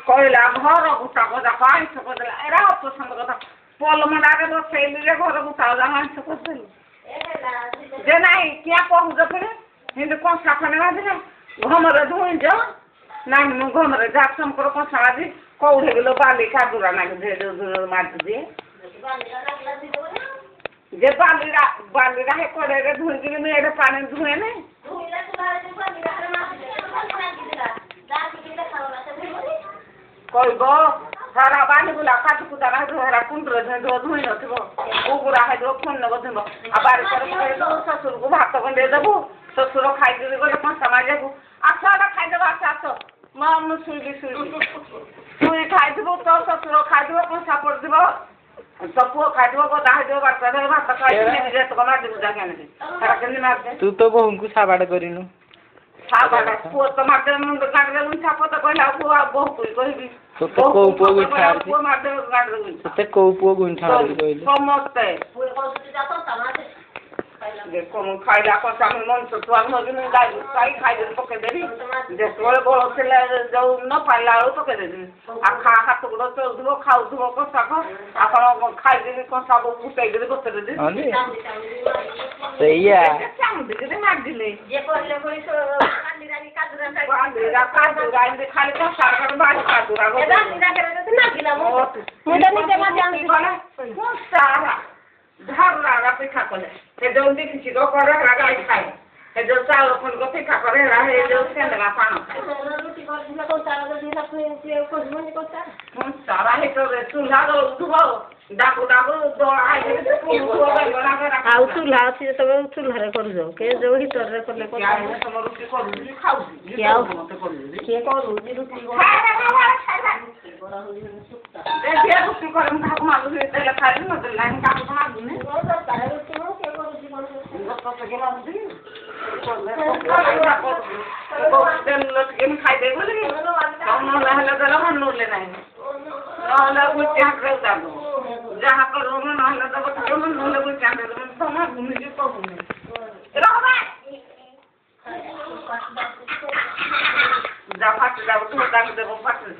କହିଲା ଘର ଗୁଟା କଥା ଆଇଁଷ କରିଦେଲା ଏରା ଅପସନ୍ଦ କଥା ପଲମଣ୍ଡାରେ ବସେଇଲି ଘର ଗୁଟା ଆଇଁଷ କରିଦେଲି ଯେ ନାଇଁ କିଏ କହୁଛ ପୁଣି କିନ୍ତୁ କଂସା ଖଣ୍ଡେ ବାଜିଲେ ଘମରେ ଧୁଇଁଛ ନାଇଁ ମୁଁ ଘମରେ ଯାକଙ୍କର କଂସା ବାଜି କଉଠି କିଲୋ ବାଲି କାଦୁରା ନାଗି ମାଟି ଦିଏ ଯେ ବାଲିରା ହେ କଡ଼େଇରେ ଧୁଇଁକିରି ମୁଁ ଏଇଟା ପାଣି ଧୁଏନି କହିବ ସାରା ବାଲି ବୁଲା କାଟି କୁଟା ହେରା କୁଣ୍ଡରେ ଧୁଇ ନଥିବ କୁକୁଡ଼ା ହେଇଥିବ ଫୋନ୍ ନେବ ଥିବ ଆଉ ବାରିକରେ କହିଦେବୁ ଶ୍ୱଶୁରକୁ ଭାତ ଖଣ୍ଡେ ଦେବୁ ଶ୍ୱଶୁର ଖାଇକିରି ଗଲେ କଂସା ମାଜିବାକୁ ଆସ ଏଇଟା ଖାଇଦେବ ଆସ ମୁଁ ଶୁଇବି ଶୁଇ ଖାଇଥିବୁ ତୋ ଶ୍ୱଶୁର ଖାଇଥିବ କଂସା ପଡ଼ିଥିବ ତୋ ପୁଅ ଖାଇଥିବ ଗଦା ହେଇଥିବ ବାରଟାରେ ଭାତ ଖାଇକି ଯେତକ ମାଜିବୁ ଯା କେମିତି ସେଟା କେମିତି ମାରିଦେ ତୁ ତ ବୋହୂଙ୍କୁ ସାବାଡ଼ କରିନୁ ପୁଅ ତ ମାରିଦେ ମୁଣ୍ଡ କାଟିଦେବୁ ଛାପ ତ କହିଲା ପୁଅ ଆଉ ବୋହୂକୁ କହିବି ତୋତେ କୋଉ ପୁଅ ଗୁଣ୍ଠା ପୁଅ ମାରିଦେବ କାଟିଦେବୁ ତୋତେ କୋଉ ପୁଅ ଗୁଣ୍ଠା କହିଲୁ ସମସ୍ତେ ଖାଇଲା କଂସା ମଣିଷ ଛୁଆ ଗାଈ ଖାଇଦେବି ପକେଇଦେବି ଯେତେବେଳେ ବଳ ଥିଲା ଯୋଉ ନ ପାଇଲା ବେଳକୁ ପକେଇଦେବି ଆଉ ହାତ ଗୋଡ଼ ଚଳୁଥିବ ଖାଉଥିବ କଂସାକ ଆପଣ ଖାଇଦେବି କଂସାକୁ ଫୁଟେଇଦେବି ଗୋଟେଦେବି ସେଇଆ ମାରିଦେଲେ ଖାଲି କଂସା ବାଡ଼ି କାଦୁରା ଧାରୁରା ପିଠା କଲେ ସେ ଯୋଉ କିଛି କରେ ହେରା ଗାଈ ଖାଏ ସେ ଯୋଉ ଚାଉଳ ଖଣ୍ଡକ ପିଠା କରେ ହେରା ହେଇ ଯୋଉ ସେଣ୍ଡଗା ପାଣ ଖାଏ ସାରା ହେଇଥିବ ଚୁଲା ଦଉଥିବ ଡାକୁ ଦଳା ଆଉ ଚୁଲା ଅଛି ଯେତେବେଳେ ଚୁଲାରେ କରୁଛ କିଏ ଯୋଉ ହିଟରରେ କଲେ ରୁଟି କରୁଛି ଖାଉଛି କିଏ କରୁଛି ରୁଟି ରୁଟି କରେ ମୁଁ କାହାକୁ ମାଗୁଛି ଦେଲେ ଖାଇବି ନଦେଲେ ନାହିଁ କାହାକୁ ମାଗୁନି ଖାଇଦେବି ବୋଲି ନହେଲେ ହେଲେ ଦେଲେ ମନୁଲେ ନାହିଁ ନହେଲେ ଗୁଟି ହାତରେ ଦବ ଯାହା କରିବୁ ନହେଲେ ଦବ ନହେଲେ ଗୁଟି ହାତରେ ଦେବ ତ ମାଗୁନି କି କହୁନି ଯା ଫାଟି ଯାଉ ତୁ ତାକୁ ଦେବ ଫାଟି